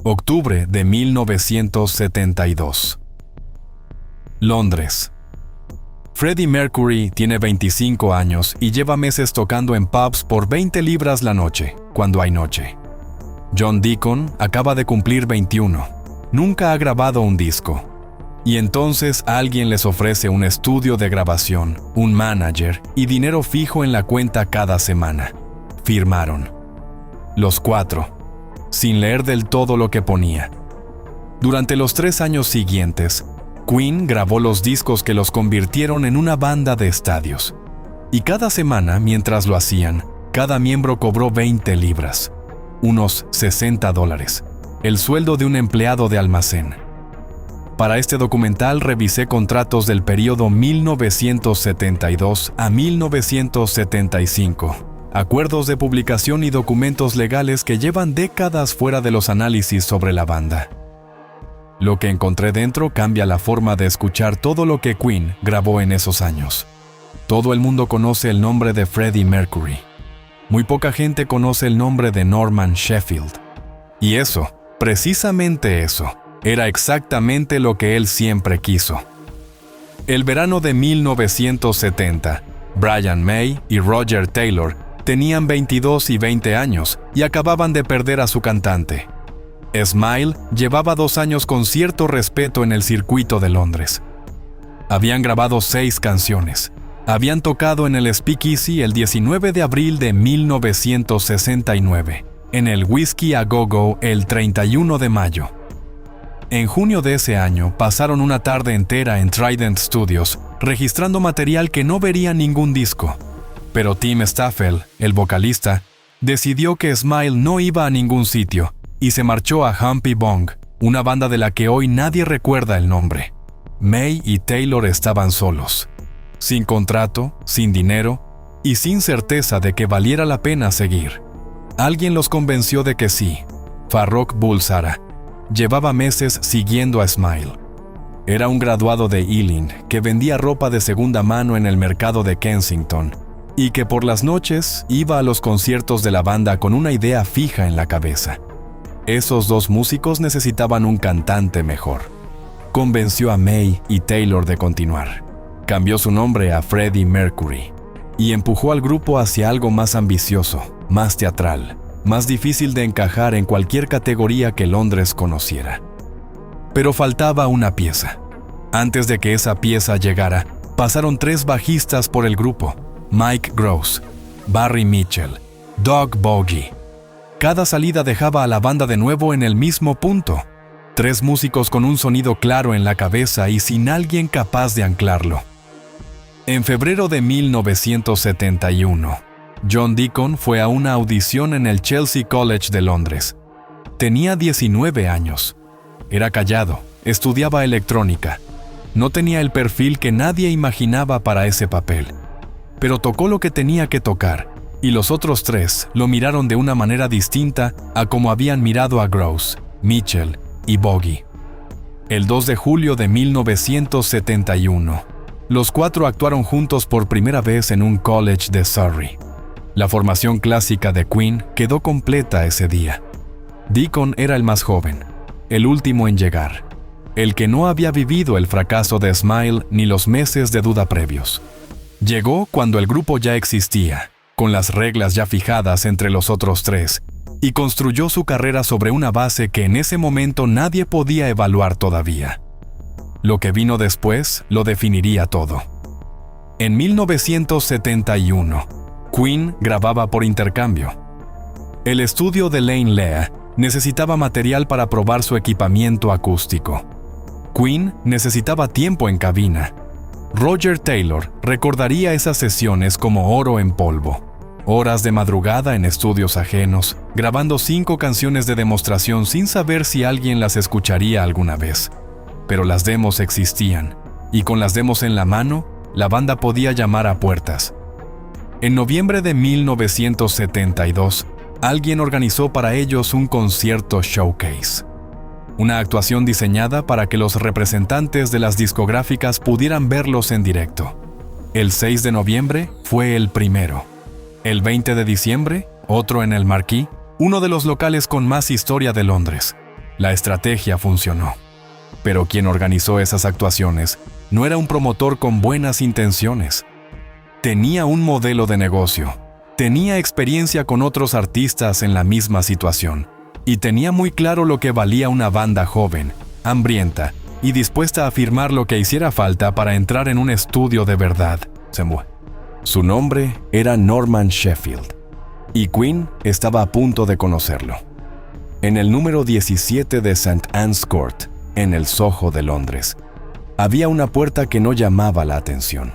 Octubre de 1972. Londres. Freddie Mercury tiene 25 años y lleva meses tocando en pubs por 20 libras la noche, cuando hay noche. John Deacon acaba de cumplir 21. Nunca ha grabado un disco. Y entonces alguien les ofrece un estudio de grabación, un manager y dinero fijo en la cuenta cada semana. Firmaron. Los cuatro, sin leer del todo lo que ponía. Durante los 3 años siguientes, Queen grabó los discos que los convirtieron en una banda de estadios. Y cada semana, mientras lo hacían, cada miembro cobró 20 libras, unos $60, el sueldo de un empleado de almacén. Para este documental revisé contratos del periodo 1972 a 1975, acuerdos de publicación y documentos legales que llevan décadas fuera de los análisis sobre la banda. Lo que encontré dentro cambia la forma de escuchar todo lo que Queen grabó en esos años. Todo el mundo conoce el nombre de Freddie Mercury. Muy poca gente conoce el nombre de Norman Sheffield. Y eso, precisamente eso, era exactamente lo que él siempre quiso. El verano de 1970, Brian May y Roger Taylor tenían 22 y 20 años y acababan de perder a su cantante. Smile llevaba 2 años con cierto respeto en el circuito de Londres. Habían grabado 6 canciones. Habían tocado en el Speakeasy el 19 de abril de 1969, en el Whiskey a Go-Go el 31 de mayo. En junio de ese año pasaron una tarde entera en Trident Studios, registrando material que no vería ningún disco. Pero Tim Staffel, el vocalista, decidió que Smile no iba a ningún sitio y se marchó a Humpy Bong, una banda de la que hoy nadie recuerda el nombre. May y Taylor estaban solos, sin contrato, sin dinero y sin certeza de que valiera la pena seguir. Alguien los convenció de que sí. Farrokh Bulsara llevaba meses siguiendo a Smile. Era un graduado de Ealing que vendía ropa de segunda mano en el mercado de Kensington y que por las noches iba a los conciertos de la banda con una idea fija en la cabeza. Esos 2 músicos necesitaban un cantante mejor. Convenció a May y Taylor de continuar. Cambió su nombre a Freddie Mercury y empujó al grupo hacia algo más ambicioso, más teatral, más difícil de encajar en cualquier categoría que Londres conociera. Pero faltaba una pieza. Antes de que esa pieza llegara, pasaron 3 bajistas por el grupo: Mike Gross, Barry Mitchell, Doug Bogie. Cada salida dejaba a la banda de nuevo en el mismo punto. 3 músicos con un sonido claro en la cabeza y sin alguien capaz de anclarlo. En febrero de 1971, John Deacon fue a una audición en el Chelsea College de Londres. Tenía 19 años. Era callado, estudiaba electrónica. No tenía el perfil que nadie imaginaba para ese papel. Pero tocó lo que tenía que tocar, y los otros 3 lo miraron de una manera distinta a como habían mirado a Gross, Mitchell y Bogie. El 2 de julio de 1971, los 4 actuaron juntos por primera vez en un college de Surrey. La formación clásica de Queen quedó completa ese día. Deacon era el más joven, el último en llegar, el que no había vivido el fracaso de Smile ni los meses de duda previos. Llegó cuando el grupo ya existía, con las reglas ya fijadas entre los otros 3, y construyó su carrera sobre una base que en ese momento nadie podía evaluar todavía. Lo que vino después lo definiría todo. En 1971, Queen grababa por intercambio. El estudio de Lane Lea necesitaba material para probar su equipamiento acústico. Queen necesitaba tiempo en cabina. Roger Taylor recordaría esas sesiones como oro en polvo. Horas de madrugada en estudios ajenos, grabando 5 canciones de demostración sin saber si alguien las escucharía alguna vez. Pero las demos existían, y con las demos en la mano, la banda podía llamar a puertas. En noviembre de 1972, alguien organizó para ellos un concierto showcase. Una actuación diseñada para que los representantes de las discográficas pudieran verlos en directo. El 6 de noviembre fue el primero. El 20 de diciembre, otro en el Marquee, uno de los locales con más historia de Londres. La estrategia funcionó. Pero quien organizó esas actuaciones no era un promotor con buenas intenciones. Tenía un modelo de negocio, tenía experiencia con otros artistas en la misma situación, y tenía muy claro lo que valía una banda joven, hambrienta y dispuesta a firmar lo que hiciera falta para entrar en un estudio de verdad. Su nombre era Norman Sheffield, y Queen estaba a punto de conocerlo. En el número 17 de St. Anne's Court, en el Soho de Londres, había una puerta que no llamaba la atención.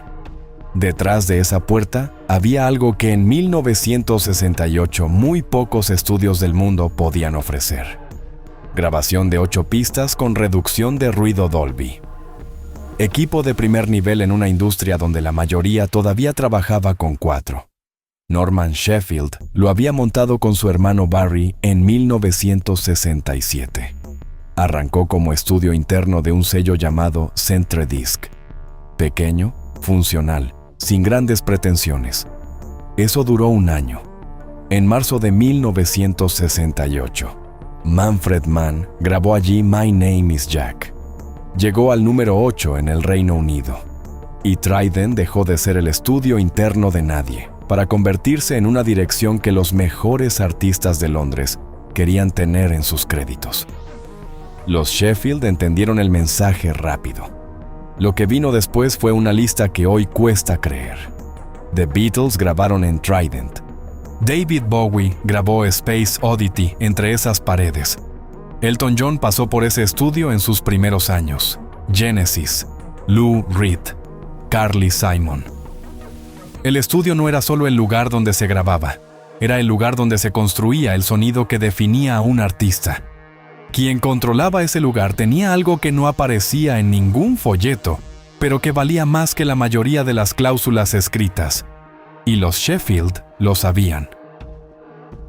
Detrás de esa puerta había algo que en 1968 muy pocos estudios del mundo podían ofrecer: grabación de 8 pistas con reducción de ruido Dolby. Equipo de primer nivel en una industria donde la mayoría todavía trabajaba con 4. Norman Sheffield lo había montado con su hermano Barry en 1967. Arrancó como estudio interno de un sello llamado Centredisc. Pequeño, funcional, sin grandes pretensiones. Eso duró un año. En marzo de 1968, Manfred Mann grabó allí My Name is Jack. Llegó al número 8 en el Reino Unido. Y Trident dejó de ser el estudio interno de nadie para convertirse en una dirección que los mejores artistas de Londres querían tener en sus créditos. Los Sheffield entendieron el mensaje rápido. Lo que vino después fue una lista que hoy cuesta creer. The Beatles grabaron en Trident. David Bowie grabó Space Oddity entre esas paredes. Elton John pasó por ese estudio en sus primeros años. Genesis, Lou Reed, Carly Simon. El estudio no era solo el lugar donde se grababa, era el lugar donde se construía el sonido que definía a un artista. Quien controlaba ese lugar tenía algo que no aparecía en ningún folleto, pero que valía más que la mayoría de las cláusulas escritas. Y los Sheffield lo sabían.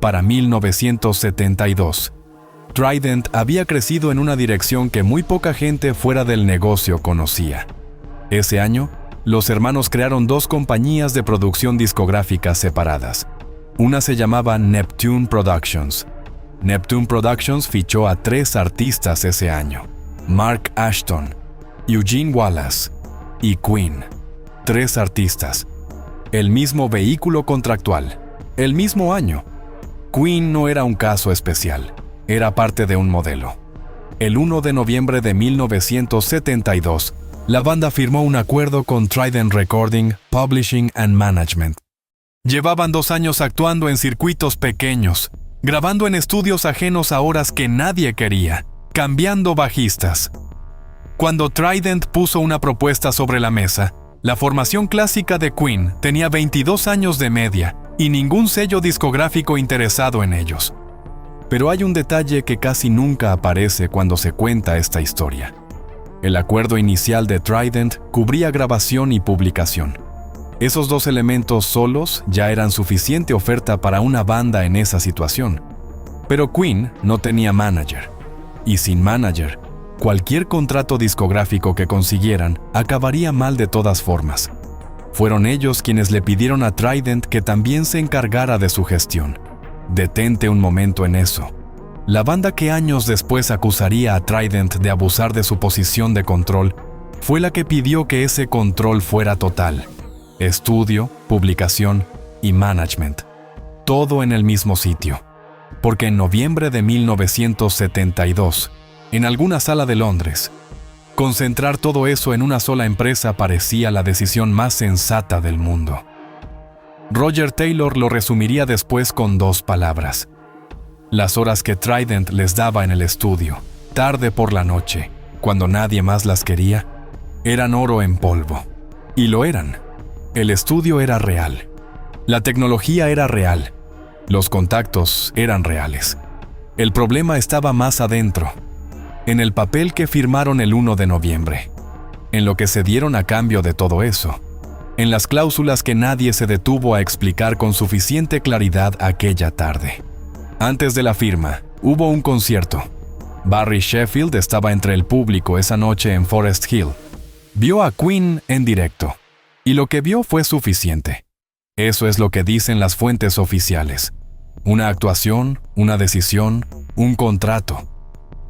Para 1972, Trident había crecido en una dirección que muy poca gente fuera del negocio conocía. Ese año, los hermanos crearon 2 compañías de producción discográfica separadas. Una se llamaba Neptune Productions. Neptune Productions fichó a 3 artistas ese año: Mark Ashton, Eugene Wallace y Queen. 3 artistas. El mismo vehículo contractual. El mismo año. Queen no era un caso especial. Era parte de un modelo. El 1 de noviembre de 1972, la banda firmó un acuerdo con Trident Recording, Publishing and Management. Llevaban 2 años actuando en circuitos pequeños, grabando en estudios ajenos a horas que nadie quería, cambiando bajistas. Cuando Trident puso una propuesta sobre la mesa, la formación clásica de Queen tenía 22 años de media y ningún sello discográfico interesado en ellos. Pero hay un detalle que casi nunca aparece cuando se cuenta esta historia. El acuerdo inicial de Trident cubría grabación y publicación. Esos 2 elementos solos ya eran suficiente oferta para una banda en esa situación. Pero Queen no tenía manager. Y sin manager, cualquier contrato discográfico que consiguieran acabaría mal de todas formas. Fueron ellos quienes le pidieron a Trident que también se encargara de su gestión. Detente un momento en eso. La banda que años después acusaría a Trident de abusar de su posición de control fue la que pidió que ese control fuera total. Estudio, publicación y management. Todo en el mismo sitio. Porque en noviembre de 1972, en alguna sala de Londres, concentrar todo eso en una sola empresa parecía la decisión más sensata del mundo. Roger Taylor lo resumiría después con 2 palabras. Las horas que Trident les daba en el estudio, tarde por la noche, cuando nadie más las quería, eran oro en polvo. Y lo eran. El estudio era real. La tecnología era real. Los contactos eran reales. El problema estaba más adentro, en el papel que firmaron el 1 de noviembre, en lo que se dieron a cambio de todo eso, en las cláusulas que nadie se detuvo a explicar con suficiente claridad aquella tarde. Antes de la firma, hubo un concierto. Barry Sheffield estaba entre el público esa noche en Forest Hill. Vio a Queen en directo, y lo que vio fue suficiente. Eso es lo que dicen las fuentes oficiales. Una actuación, una decisión, un contrato.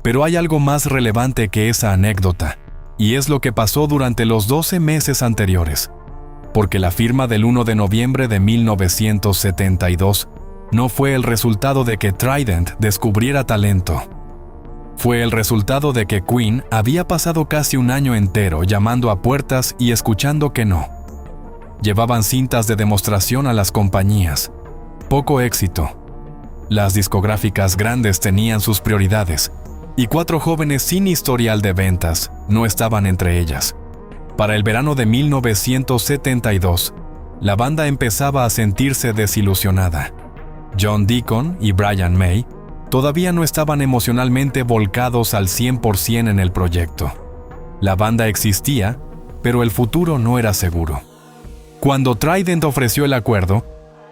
Pero hay algo más relevante que esa anécdota, y es lo que pasó durante los 12 meses anteriores, porque la firma del 1 de noviembre de 1972 no fue el resultado de que Trident descubriera talento. Fue el resultado de que Queen había pasado casi un año entero llamando a puertas y escuchando que no. Llevaban cintas de demostración a las compañías. Poco éxito. Las discográficas grandes tenían sus prioridades, y 4 jóvenes sin historial de ventas no estaban entre ellas. Para el verano de 1972, la banda empezaba a sentirse desilusionada. John Deacon y Brian May todavía no estaban emocionalmente volcados al 100% en el proyecto. La banda existía, pero el futuro no era seguro. Cuando Trident ofreció el acuerdo,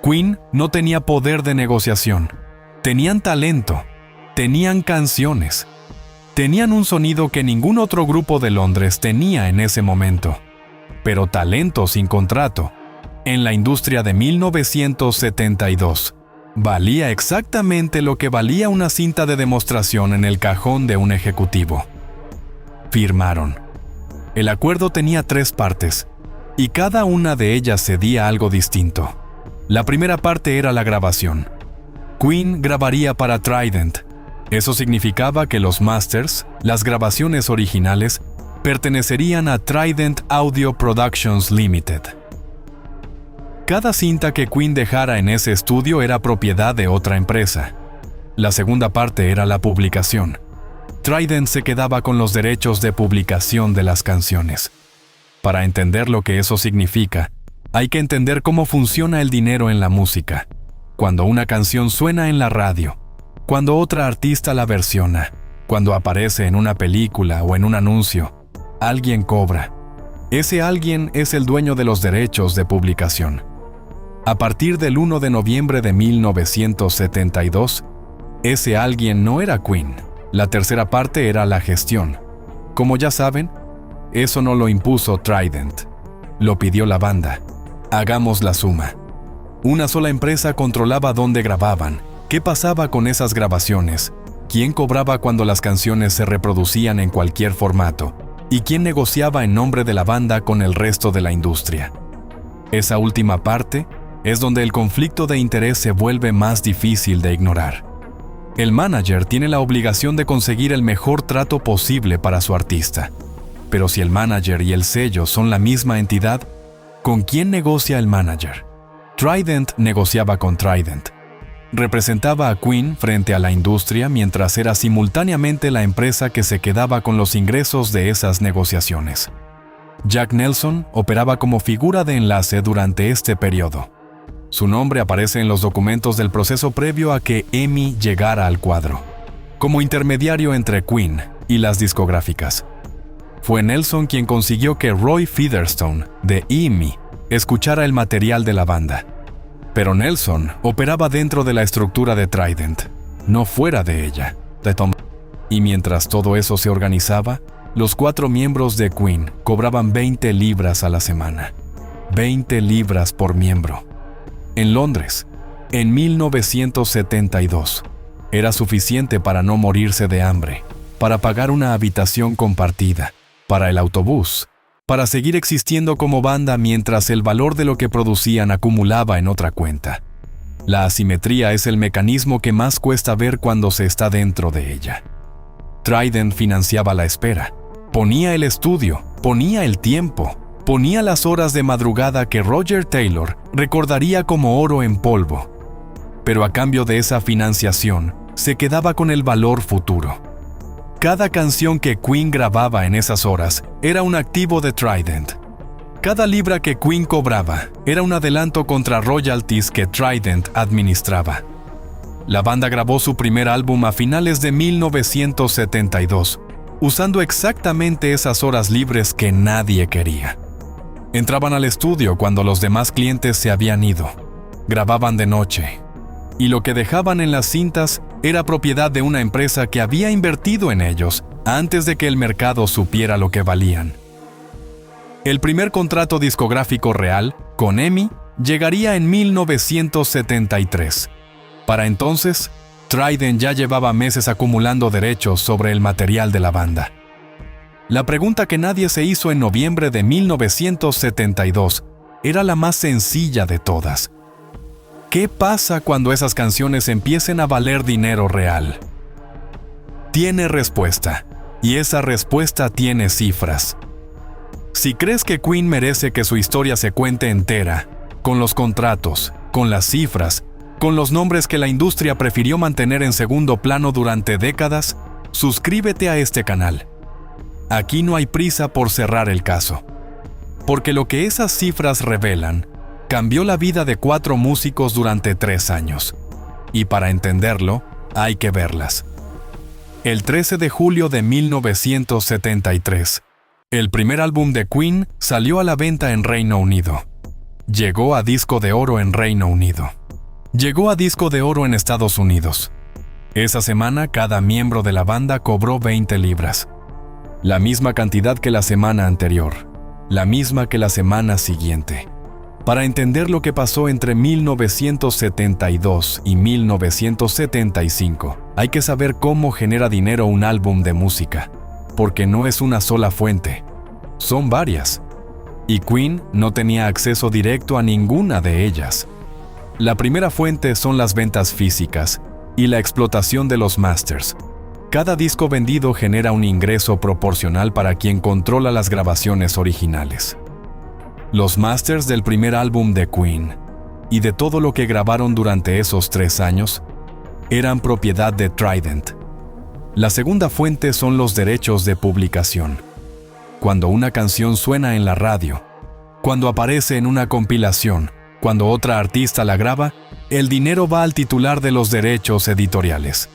Queen no tenía poder de negociación. Tenían talento, tenían canciones, tenían un sonido que ningún otro grupo de Londres tenía en ese momento. Pero talento sin contrato, en la industria de 1972, valía exactamente lo que valía una cinta de demostración en el cajón de un ejecutivo. Firmaron. El acuerdo tenía 3 partes, y cada una de ellas cedía algo distinto. La primera parte era la grabación. Queen grabaría para Trident. Eso significaba que los masters, las grabaciones originales, pertenecerían a Trident Audio Productions Limited. Cada cinta que Queen dejara en ese estudio era propiedad de otra empresa. La segunda parte era la publicación. Trident se quedaba con los derechos de publicación de las canciones. Para entender lo que eso significa, hay que entender cómo funciona el dinero en la música. Cuando una canción suena en la radio, cuando otra artista la versiona, cuando aparece en una película o en un anuncio, alguien cobra. Ese alguien es el dueño de los derechos de publicación. A partir del 1 de noviembre de 1972, ese alguien no era Queen. La tercera parte era la gestión. Como ya saben, eso no lo impuso Trident. Lo pidió la banda. Hagamos la suma. Una sola empresa controlaba dónde grababan, qué pasaba con esas grabaciones, quién cobraba cuando las canciones se reproducían en cualquier formato, y quién negociaba en nombre de la banda con el resto de la industria. Esa última parte es donde el conflicto de interés se vuelve más difícil de ignorar. El manager tiene la obligación de conseguir el mejor trato posible para su artista. Pero si el manager y el sello son la misma entidad, ¿con quién negocia el manager? Trident negociaba con Trident. Representaba a Queen frente a la industria mientras era simultáneamente la empresa que se quedaba con los ingresos de esas negociaciones. Jack Nelson operaba como figura de enlace durante este periodo. Su nombre aparece en los documentos del proceso previo a que EMI llegara al cuadro, como intermediario entre Queen y las discográficas. Fue Nelson quien consiguió que Roy Featherstone, de EMI, escuchara el material de la banda. Pero Nelson operaba dentro de la estructura de Trident, no fuera de ella. Y mientras todo eso se organizaba, los 4 miembros de Queen cobraban 20 libras a la semana. 20 libras por miembro. En Londres, en 1972, era suficiente para no morirse de hambre, para pagar una habitación compartida, para el autobús, para seguir existiendo como banda mientras el valor de lo que producían acumulaba en otra cuenta. La asimetría es el mecanismo que más cuesta ver cuando se está dentro de ella. Trident financiaba la espera, ponía el estudio, ponía el tiempo, ponía las horas de madrugada que Roger Taylor recordaría como oro en polvo. Pero a cambio de esa financiación, se quedaba con el valor futuro. Cada canción que Queen grababa en esas horas era un activo de Trident. Cada libra que Queen cobraba era un adelanto contra royalties que Trident administraba. La banda grabó su primer álbum a finales de 1972, usando exactamente esas horas libres que nadie quería. Entraban al estudio cuando los demás clientes se habían ido. Grababan de noche. Y lo que dejaban en las cintas era propiedad de una empresa que había invertido en ellos antes de que el mercado supiera lo que valían. El primer contrato discográfico real, con EMI, llegaría en 1973. Para entonces, Trident ya llevaba meses acumulando derechos sobre el material de la banda. La pregunta que nadie se hizo en noviembre de 1972 era la más sencilla de todas. ¿Qué pasa cuando esas canciones empiecen a valer dinero real? Tiene respuesta, y esa respuesta tiene cifras. Si crees que Queen merece que su historia se cuente entera, con los contratos, con las cifras, con los nombres que la industria prefirió mantener en segundo plano durante décadas, suscríbete a este canal. Aquí no hay prisa por cerrar el caso, porque lo que esas cifras revelan cambió la vida de 4 músicos durante 3 años, y para entenderlo, hay que verlas. El 13 de julio de 1973, el primer álbum de Queen salió a la venta en Reino Unido. Llegó a disco de oro en Reino Unido. Llegó a disco de oro en Estados Unidos. Esa semana, cada miembro de la banda cobró 20 libras. La misma cantidad que la semana anterior. La misma que la semana siguiente. Para entender lo que pasó entre 1972 y 1975, hay que saber cómo genera dinero un álbum de música, porque no es una sola fuente, son varias. Y Queen no tenía acceso directo a ninguna de ellas. La primera fuente son las ventas físicas y la explotación de los masters. Cada disco vendido genera un ingreso proporcional para quien controla las grabaciones originales. Los masters del primer álbum de Queen y de todo lo que grabaron durante esos 3 años eran propiedad de Trident. La segunda fuente son los derechos de publicación. Cuando una canción suena en la radio, cuando aparece en una compilación, cuando otra artista la graba, el dinero va al titular de los derechos editoriales.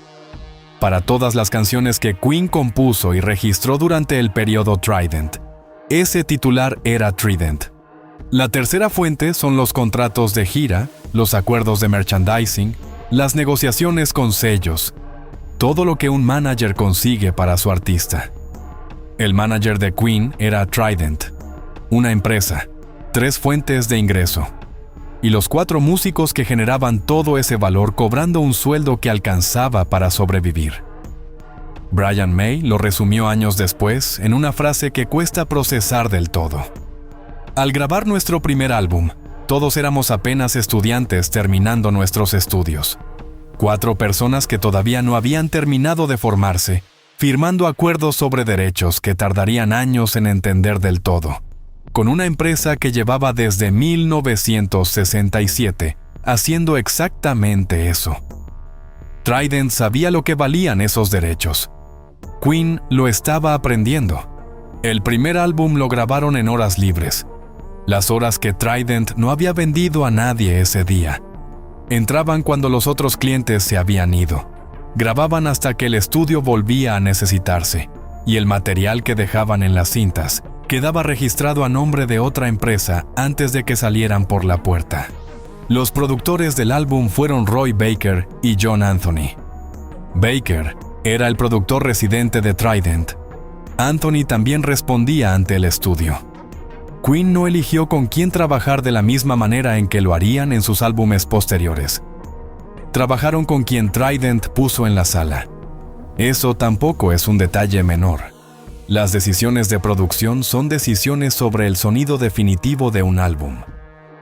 Para todas las canciones que Queen compuso y registró durante el periodo Trident, ese titular era Trident. La tercera fuente son los contratos de gira, los acuerdos de merchandising, las negociaciones con sellos, todo lo que un manager consigue para su artista. El manager de Queen era Trident, una empresa, 3 fuentes de ingreso, y los 4 músicos que generaban todo ese valor cobrando un sueldo que alcanzaba para sobrevivir. Brian May lo resumió años después en una frase que cuesta procesar del todo. Al grabar nuestro primer álbum, todos éramos apenas estudiantes terminando nuestros estudios. 4 personas que todavía no habían terminado de formarse, firmando acuerdos sobre derechos que tardarían años en entender del todo, con una empresa que llevaba desde 1967 haciendo exactamente eso. Trident sabía lo que valían esos derechos. Queen lo estaba aprendiendo. El primer álbum lo grabaron en horas libres, las horas que Trident no había vendido a nadie ese día. Entraban cuando los otros clientes se habían ido. Grababan hasta que el estudio volvía a necesitarse, y el material que dejaban en las cintas quedaba registrado a nombre de otra empresa antes de que salieran por la puerta. Los productores del álbum fueron Roy Baker y John Anthony. Baker era el productor residente de Trident. Anthony también respondía ante el estudio. Queen no eligió con quién trabajar de la misma manera en que lo harían en sus álbumes posteriores. Trabajaron con quien Trident puso en la sala. Eso tampoco es un detalle menor. Las decisiones de producción son decisiones sobre el sonido definitivo de un álbum,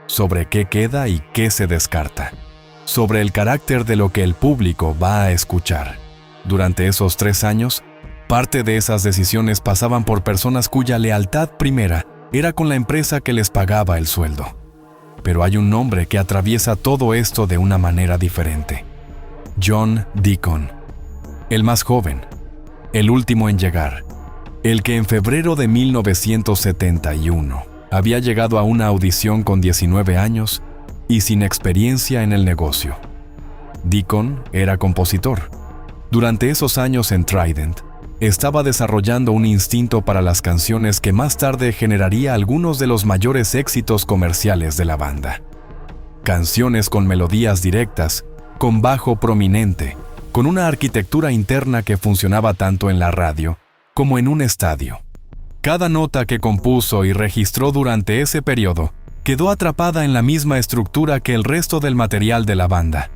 sobre qué queda y qué se descarta, sobre el carácter de lo que el público va a escuchar. Durante esos 3 años, parte de esas decisiones pasaban por personas cuya lealtad primera era con la empresa que les pagaba el sueldo. Pero hay un nombre que atraviesa todo esto de una manera diferente. John Deacon, el más joven, el último en llegar, el que en febrero de 1971 había llegado a una audición con 19 años y sin experiencia en el negocio. Deacon era compositor. Durante esos años en Trident, estaba desarrollando un instinto para las canciones que más tarde generaría algunos de los mayores éxitos comerciales de la banda. Canciones con melodías directas, con bajo prominente, con una arquitectura interna que funcionaba tanto en la radio como en un estadio. Cada nota que compuso y registró durante ese periodo quedó atrapada en la misma estructura que el resto del material de la banda.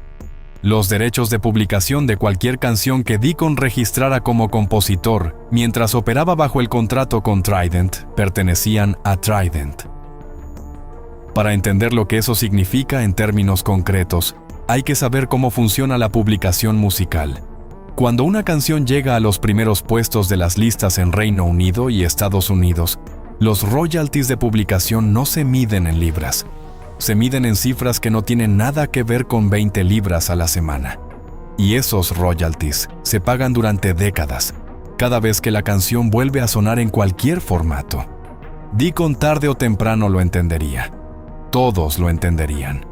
Los derechos de publicación de cualquier canción que Deacon registrara como compositor mientras operaba bajo el contrato con Trident pertenecían a Trident. Para entender lo que eso significa en términos concretos, hay que saber cómo funciona la publicación musical. Cuando una canción llega a los primeros puestos de las listas en Reino Unido y Estados Unidos, los royalties de publicación no se miden en libras. Se miden en cifras que no tienen nada que ver con 20 libras a la semana. Y esos royalties se pagan durante décadas, cada vez que la canción vuelve a sonar en cualquier formato. Deacon tarde o temprano lo entendería. Todos lo entenderían.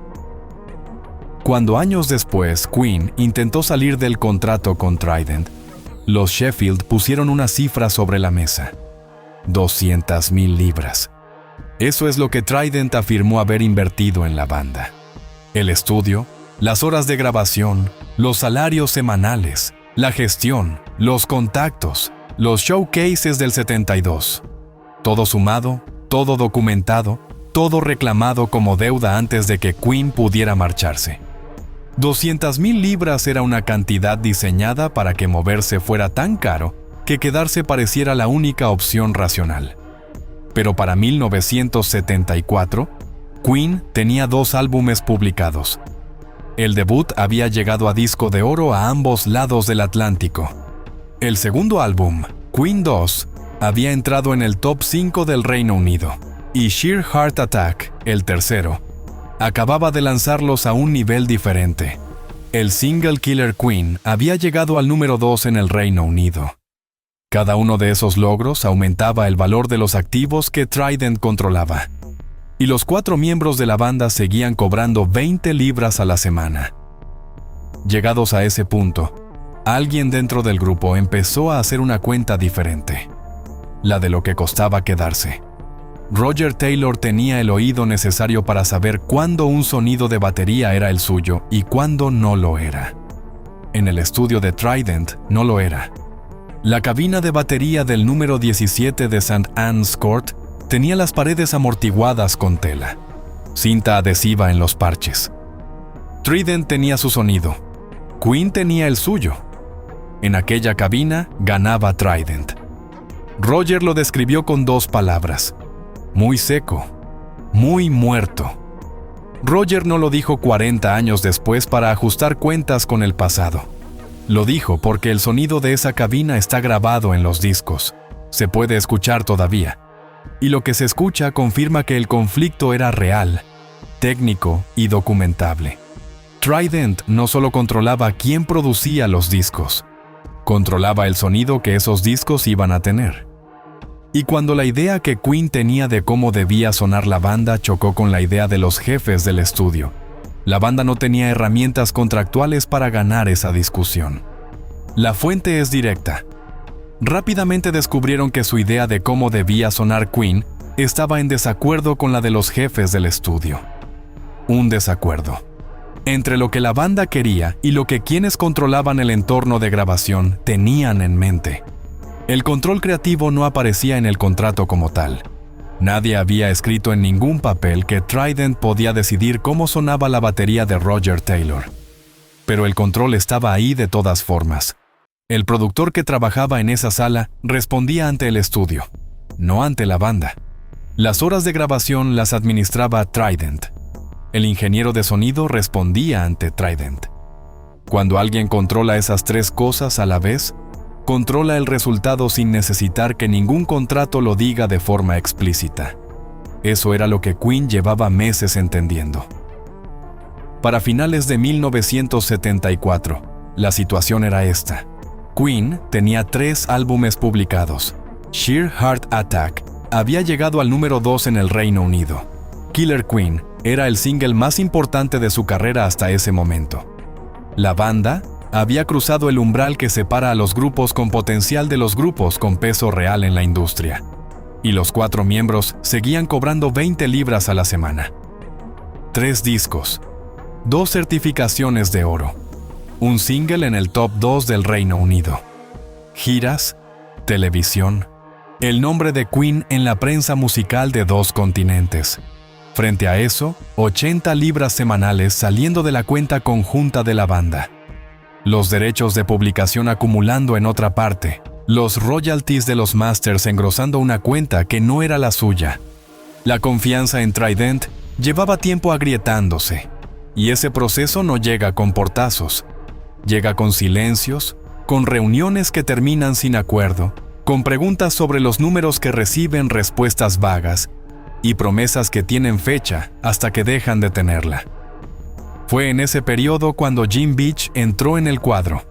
Cuando años después Queen intentó salir del contrato con Trident, los Sheffield pusieron una cifra sobre la mesa: 200,000 libras. Eso es lo que Trident afirmó haber invertido en la banda. El estudio, las horas de grabación, los salarios semanales, la gestión, los contactos, los showcases del 72. Todo sumado, todo documentado, todo reclamado como deuda antes de que Queen pudiera marcharse. 200,000 libras era una cantidad diseñada para que moverse fuera tan caro que quedarse pareciera la única opción racional. Pero para 1974, Queen tenía 2 álbumes publicados. El debut había llegado a disco de oro a ambos lados del Atlántico. El segundo álbum, Queen 2, había entrado en el top 5 del Reino Unido. Y Sheer Heart Attack, el tercero, acababa de lanzarlos a un nivel diferente. El single Killer Queen había llegado al número 2 en el Reino Unido. Cada uno de esos logros aumentaba el valor de los activos que Trident controlaba. Y los 4 miembros de la banda seguían cobrando 20 libras a la semana. Llegados a ese punto, alguien dentro del grupo empezó a hacer una cuenta diferente: la de lo que costaba quedarse. Roger Taylor tenía el oído necesario para saber cuándo un sonido de batería era el suyo y cuándo no lo era. En el estudio de Trident no lo era. La cabina de batería del número 17 de St. Anne's Court tenía las paredes amortiguadas con tela, cinta adhesiva en los parches. Trident tenía su sonido, Queen tenía el suyo. En aquella cabina ganaba Trident. Roger lo describió con 2 palabras: muy seco, muy muerto. Roger no lo dijo 40 años después para ajustar cuentas con el pasado. Lo dijo porque el sonido de esa cabina está grabado en los discos. Se puede escuchar todavía. Y lo que se escucha confirma que el conflicto era real, técnico y documentable. Trident no solo controlaba quién producía los discos, controlaba el sonido que esos discos iban a tener. Y cuando la idea que Queen tenía de cómo debía sonar la banda chocó con la idea de los jefes del estudio, la banda no tenía herramientas contractuales para ganar esa discusión. La fuente es directa. Rápidamente descubrieron que su idea de cómo debía sonar Queen estaba en desacuerdo con la de los jefes del estudio. Un desacuerdo entre lo que la banda quería y lo que quienes controlaban el entorno de grabación tenían en mente. El control creativo no aparecía en el contrato como tal. Nadie había escrito en ningún papel que Trident podía decidir cómo sonaba la batería de Roger Taylor. Pero el control estaba ahí de todas formas. El productor que trabajaba en esa sala respondía ante el estudio, no ante la banda. Las horas de grabación las administraba Trident. El ingeniero de sonido respondía ante Trident. Cuando alguien controla esas 3 cosas a la vez, controla el resultado sin necesitar que ningún contrato lo diga de forma explícita. Eso era lo que Queen llevaba meses entendiendo. Para finales de 1974, la situación era esta. Queen tenía 3 álbumes publicados. Sheer Heart Attack había llegado al número 2 en el Reino Unido. Killer Queen era el single más importante de su carrera hasta ese momento. La banda había cruzado el umbral que separa a los grupos con potencial de los grupos con peso real en la industria. Y los 4 miembros seguían cobrando 20 libras a la semana. 3 discos, 2 certificaciones de oro, un single en el top 2 del Reino Unido, giras, televisión, el nombre de Queen en la prensa musical de 2 continentes. Frente a eso, 80 libras semanales saliendo de la cuenta conjunta de la banda. Los derechos de publicación acumulando en otra parte, los royalties de los masters engrosando una cuenta que no era la suya. La confianza en Trident llevaba tiempo agrietándose, y ese proceso no llega con portazos. Llega con silencios, con reuniones que terminan sin acuerdo, con preguntas sobre los números que reciben respuestas vagas, y promesas que tienen fecha hasta que dejan de tenerla. Fue en ese periodo cuando Jim Beach entró en el cuadro.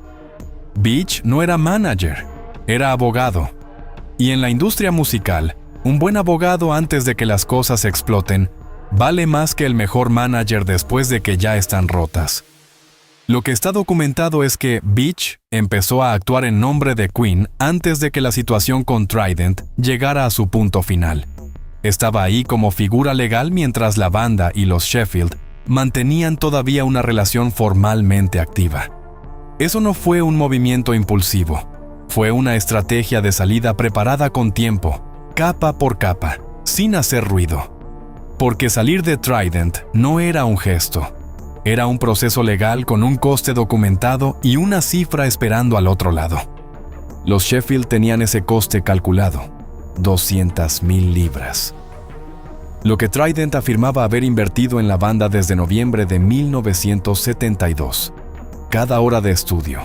Beach no era manager, era abogado. Y en la industria musical, un buen abogado antes de que las cosas exploten vale más que el mejor manager después de que ya están rotas. Lo que está documentado es que Beach empezó a actuar en nombre de Queen antes de que la situación con Trident llegara a su punto final. Estaba ahí como figura legal mientras la banda y los Sheffield mantenían todavía una relación formalmente activa. Eso no fue un movimiento impulsivo, fue una estrategia de salida preparada con tiempo, capa por capa, sin hacer ruido. Porque salir de Trident no era un gesto, era un proceso legal con un coste documentado y una cifra esperando al otro lado. Los Sheffield tenían ese coste calculado, 200,000 libras. Lo que Trident afirmaba haber invertido en la banda desde noviembre de 1972. Cada hora de estudio,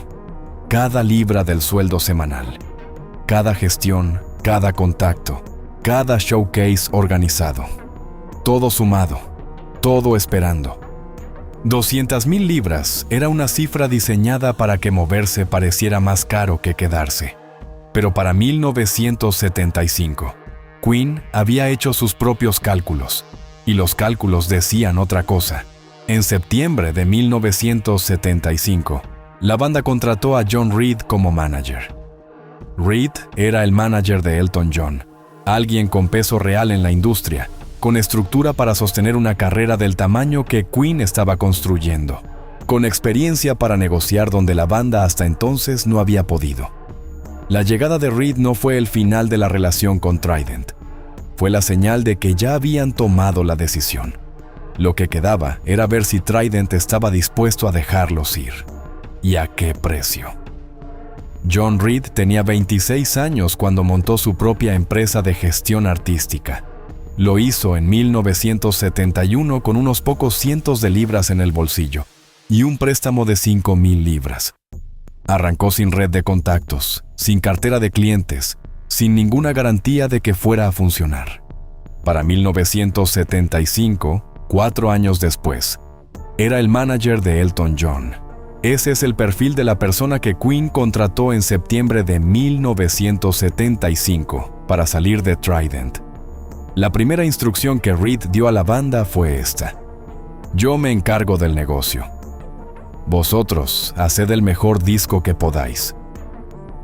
cada libra del sueldo semanal, cada gestión, cada contacto, cada showcase organizado. Todo sumado, todo esperando. 200,000 libras era una cifra diseñada para que moverse pareciera más caro que quedarse. Pero para 1975, Queen había hecho sus propios cálculos, y los cálculos decían otra cosa. En septiembre de 1975, la banda contrató a John Reid como manager. Reid era el manager de Elton John, alguien con peso real en la industria, con estructura para sostener una carrera del tamaño que Queen estaba construyendo, con experiencia para negociar donde la banda hasta entonces no había podido. La llegada de Reid no fue el final de la relación con Trident. Fue la señal de que ya habían tomado la decisión. Lo que quedaba era ver si Trident estaba dispuesto a dejarlos ir. ¿Y a qué precio? John Reid tenía 26 años cuando montó su propia empresa de gestión artística. Lo hizo en 1971 con unos pocos cientos de libras en el bolsillo y un préstamo de 5,000 libras. Arrancó sin red de contactos, sin cartera de clientes, sin ninguna garantía de que fuera a funcionar. Para 1975, 4 años después, era el manager de Elton John. Ese es el perfil de la persona que Queen contrató en septiembre de 1975 para salir de Trident. La primera instrucción que Reid dio a la banda fue esta: yo me encargo del negocio. Vosotros haced el mejor disco que podáis.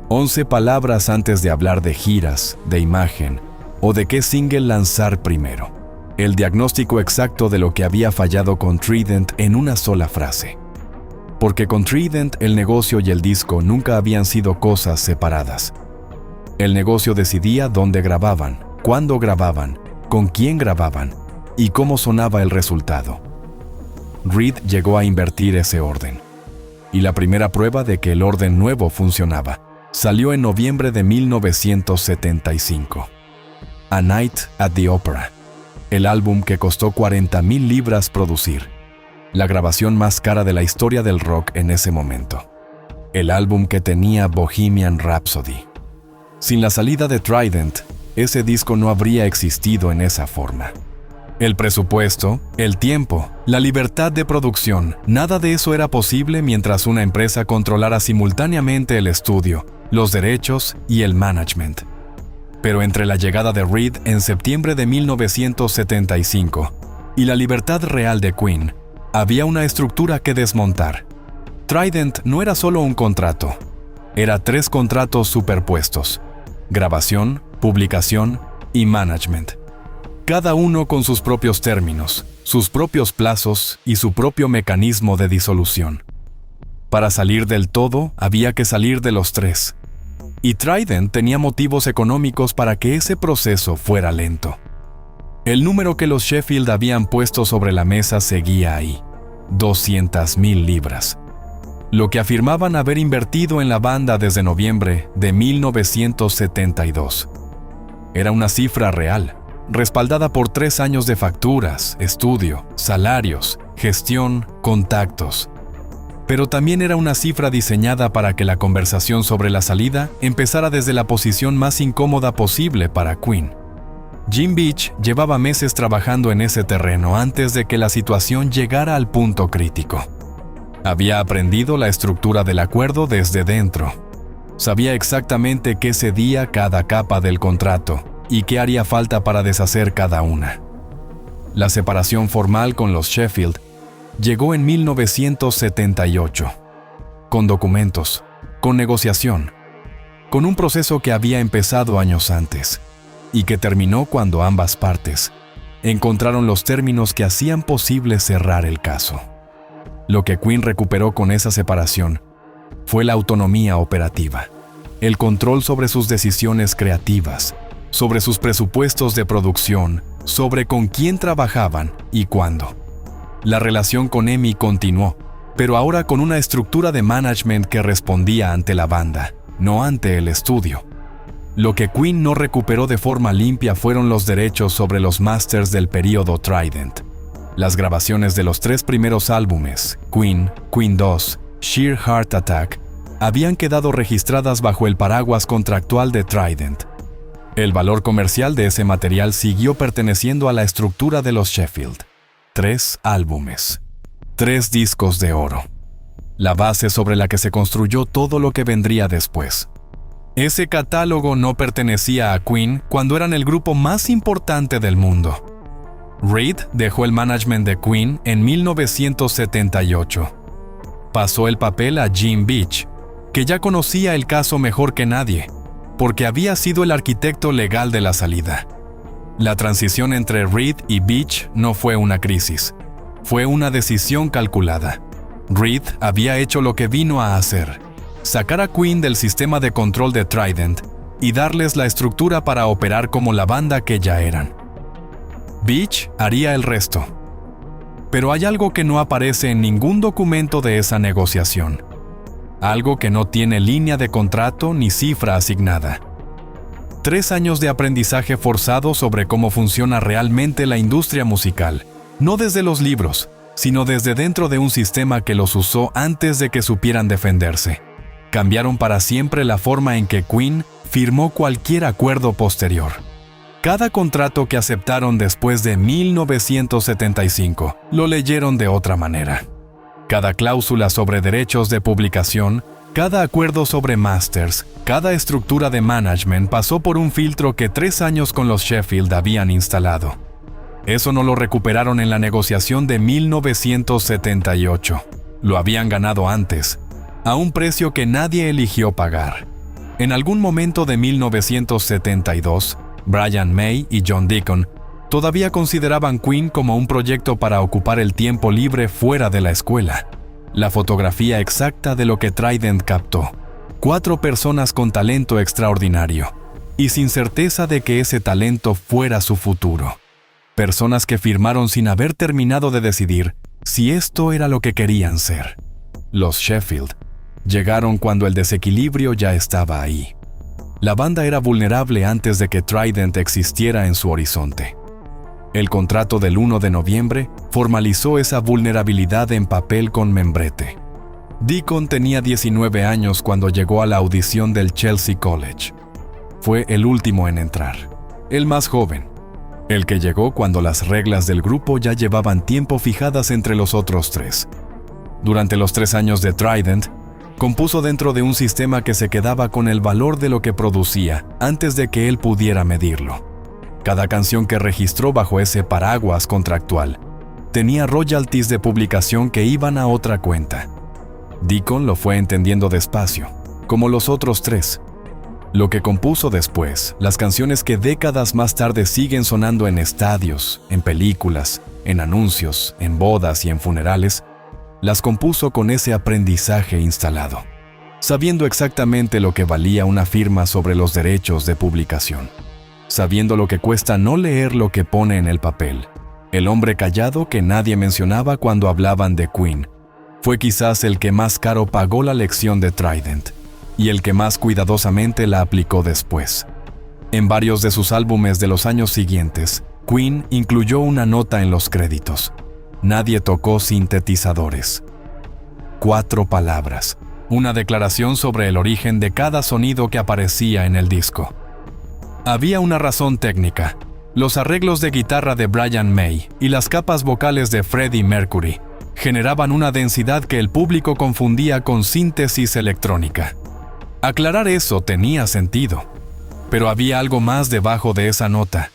11 palabras antes de hablar de giras, de imagen o de qué single lanzar primero. El diagnóstico exacto de lo que había fallado con Trident en una sola frase. Porque con Trident el negocio y el disco nunca habían sido cosas separadas. El negocio decidía dónde grababan, cuándo grababan, con quién grababan y cómo sonaba el resultado. Reid llegó a invertir ese orden. Y la primera prueba de que el orden nuevo funcionaba salió en noviembre de 1975. A Night at the Opera, el álbum que costó 40,000 libras producir, la grabación más cara de la historia del rock en ese momento. El álbum que tenía Bohemian Rhapsody. Sin la salida de Trident, ese disco no habría existido en esa forma. El presupuesto, el tiempo, la libertad de producción, nada de eso era posible mientras una empresa controlara simultáneamente el estudio, los derechos y el management. Pero entre la llegada de Reid en septiembre de 1975 y la libertad real de Queen, había una estructura que desmontar. Trident no era solo un contrato, era 3 contratos superpuestos: grabación, publicación y management. Cada uno con sus propios términos, sus propios plazos y su propio mecanismo de disolución. Para salir del todo, había que salir de los 3. Y Trident tenía motivos económicos para que ese proceso fuera lento. El número que los Sheffield habían puesto sobre la mesa seguía ahí, 200,000 libras, lo que afirmaban haber invertido en la banda desde noviembre de 1972. Era una cifra real, respaldada por 3 años de facturas, estudio, salarios, gestión, contactos. Pero también era una cifra diseñada para que la conversación sobre la salida empezara desde la posición más incómoda posible para Queen. Jim Beach llevaba meses trabajando en ese terreno antes de que la situación llegara al punto crítico. Había aprendido la estructura del acuerdo desde dentro. Sabía exactamente qué cedía cada capa del contrato y qué haría falta para deshacer cada una. La separación formal con los Sheffield llegó en 1978, con documentos, con negociación, con un proceso que había empezado años antes y que terminó cuando ambas partes encontraron los términos que hacían posible cerrar el caso. Lo que Queen recuperó con esa separación fue la autonomía operativa, el control sobre sus decisiones creativas, sobre sus presupuestos de producción, sobre con quién trabajaban y cuándo. La relación con EMI continuó, pero ahora con una estructura de management que respondía ante la banda, no ante el estudio. Lo que Queen no recuperó de forma limpia fueron los derechos sobre los masters del período Trident. Las grabaciones de los 3 primeros álbumes, Queen, Queen II, Sheer Heart Attack, habían quedado registradas bajo el paraguas contractual de Trident. El valor comercial de ese material siguió perteneciendo a la estructura de los Sheffield. 3 álbumes, 3 discos de oro. La base sobre la que se construyó todo lo que vendría después. Ese catálogo no pertenecía a Queen cuando eran el grupo más importante del mundo. Reid dejó el management de Queen en 1978. Pasó el papel a Jim Beach, que ya conocía el caso mejor que nadie, porque había sido el arquitecto legal de la salida. La transición entre Reid y Beach no fue una crisis, fue una decisión calculada. Reid había hecho lo que vino a hacer, sacar a Queen del sistema de control de Trident y darles la estructura para operar como la banda que ya eran. Beach haría el resto. Pero hay algo que no aparece en ningún documento de esa negociación. Algo que no tiene línea de contrato ni cifra asignada. 3 años de aprendizaje forzado sobre cómo funciona realmente la industria musical, no desde los libros, sino desde dentro de un sistema que los usó antes de que supieran defenderse. Cambiaron para siempre la forma en que Queen firmó cualquier acuerdo posterior. Cada contrato que aceptaron después de 1975 lo leyeron de otra manera. Cada cláusula sobre derechos de publicación, cada acuerdo sobre masters, cada estructura de management pasó por un filtro que 3 años con los Sheffield habían instalado. Eso no lo recuperaron en la negociación de 1978. Lo habían ganado antes, a un precio que nadie eligió pagar. En algún momento de 1972, Brian May y John Deacon todavía consideraban Queen como un proyecto para ocupar el tiempo libre fuera de la escuela. La fotografía exacta de lo que Trident captó. 4 personas con talento extraordinario y sin certeza de que ese talento fuera su futuro. Personas que firmaron sin haber terminado de decidir si esto era lo que querían ser. Los Sheffield llegaron cuando el desequilibrio ya estaba ahí. La banda era vulnerable antes de que Trident existiera en su horizonte. El contrato del 1 de noviembre formalizó esa vulnerabilidad en papel con membrete. Deacon tenía 19 años cuando llegó a la audición del Chelsea College. Fue el último en entrar, el más joven, el que llegó cuando las reglas del grupo ya llevaban tiempo fijadas entre los otros 3. Durante los 3 años de Trident, compuso dentro de un sistema que se quedaba con el valor de lo que producía antes de que él pudiera medirlo. Cada canción que registró bajo ese paraguas contractual tenía royalties de publicación que iban a otra cuenta. Deacon lo fue entendiendo despacio, como los otros 3. Lo que compuso después, las canciones que décadas más tarde siguen sonando en estadios, en películas, en anuncios, en bodas y en funerales, las compuso con ese aprendizaje instalado, sabiendo exactamente lo que valía una firma sobre los derechos de publicación, sabiendo lo que cuesta no leer lo que pone en el papel. El hombre callado que nadie mencionaba cuando hablaban de Queen. Fue quizás el que más caro pagó la lección de Trident, y el que más cuidadosamente la aplicó después. En varios de sus álbumes de los años siguientes, Queen incluyó una nota en los créditos. Nadie tocó sintetizadores. 4 palabras. Una declaración sobre el origen de cada sonido que aparecía en el disco. Había una razón técnica. Los arreglos de guitarra de Brian May y las capas vocales de Freddie Mercury generaban una densidad que el público confundía con síntesis electrónica. Aclarar eso tenía sentido, pero había algo más debajo de esa nota.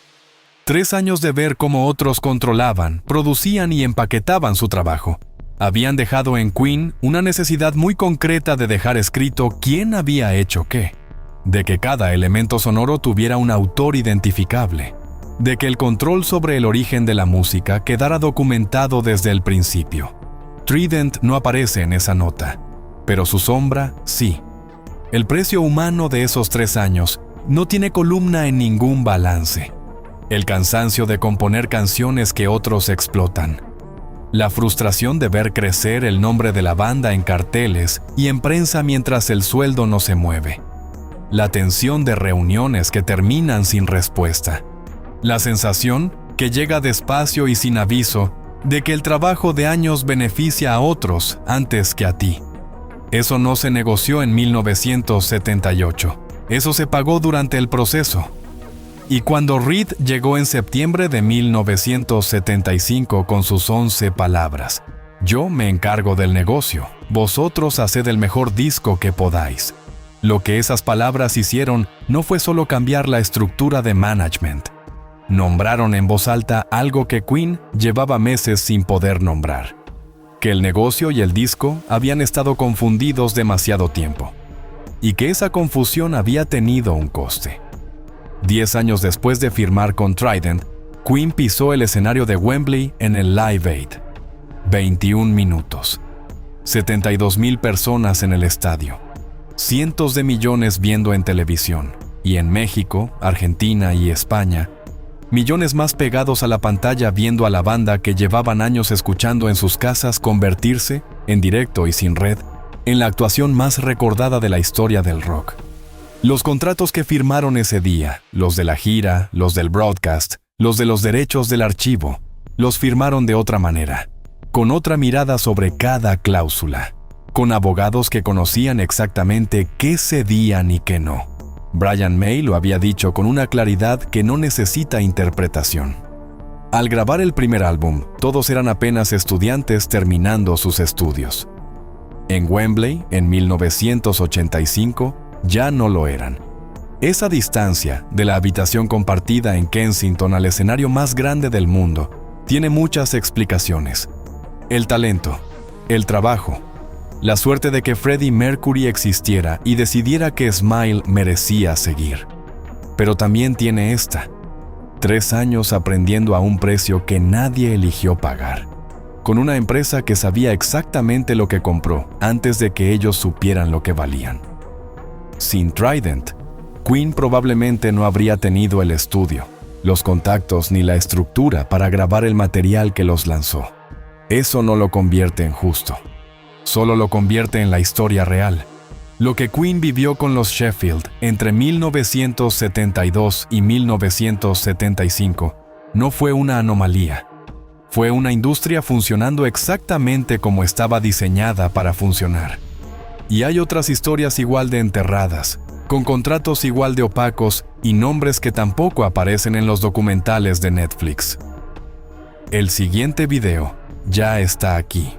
3 años de ver cómo otros controlaban, producían y empaquetaban su trabajo. Habían dejado en Queen una necesidad muy concreta de dejar escrito quién había hecho qué, de que cada elemento sonoro tuviera un autor identificable, de que el control sobre el origen de la música quedara documentado desde el principio. Trident no aparece en esa nota, pero su sombra sí. El precio humano de esos 3 años no tiene columna en ningún balance. El cansancio de componer canciones que otros explotan. La frustración de ver crecer el nombre de la banda en carteles y en prensa mientras el sueldo no se mueve. La tensión de reuniones que terminan sin respuesta. La sensación, que llega despacio y sin aviso, de que el trabajo de años beneficia a otros antes que a ti. Eso no se negoció en 1978. Eso se pagó durante el proceso. Y cuando Reed llegó en septiembre de 1975 con sus 11 palabras, yo me encargo del negocio, vosotros haced el mejor disco que podáis. Lo que esas palabras hicieron no fue solo cambiar la estructura de management. Nombraron en voz alta algo que Queen llevaba meses sin poder nombrar. Que el negocio y el disco habían estado confundidos demasiado tiempo. Y que esa confusión había tenido un coste. 10 años después de firmar con Trident, Queen pisó el escenario de Wembley en el Live Aid. 21 minutos. 72,000 personas en el estadio. Cientos de millones viendo en televisión. Y en México, Argentina y España, millones más pegados a la pantalla viendo a la banda que llevaban años escuchando en sus casas convertirse, en directo y sin red, en la actuación más recordada de la historia del rock. Los contratos que firmaron ese día, los de la gira, los del broadcast, los de los derechos del archivo, los firmaron de otra manera, con otra mirada sobre cada cláusula, con abogados que conocían exactamente qué cedían y qué no. Brian May lo había dicho con una claridad que no necesita interpretación. Al grabar el primer álbum, todos eran apenas estudiantes terminando sus estudios. En Wembley, en 1985, ya no lo eran. Esa distancia de la habitación compartida en Kensington al escenario más grande del mundo tiene muchas explicaciones. El talento, el trabajo, la suerte de que Freddie Mercury existiera y decidiera que Smile merecía seguir. Pero también tiene esta: 3 años aprendiendo a un precio que nadie eligió pagar, con una empresa que sabía exactamente lo que compró antes de que ellos supieran lo que valían. Sin Trident, Queen probablemente no habría tenido el estudio, los contactos ni la estructura para grabar el material que los lanzó. Eso no lo convierte en justo. Solo lo convierte en la historia real. Lo que Queen vivió con los Sheffield entre 1972 y 1975 no fue una anomalía. Fue una industria funcionando exactamente como estaba diseñada para funcionar. Y hay otras historias igual de enterradas, con contratos igual de opacos y nombres que tampoco aparecen en los documentales de Netflix. El siguiente video ya está aquí.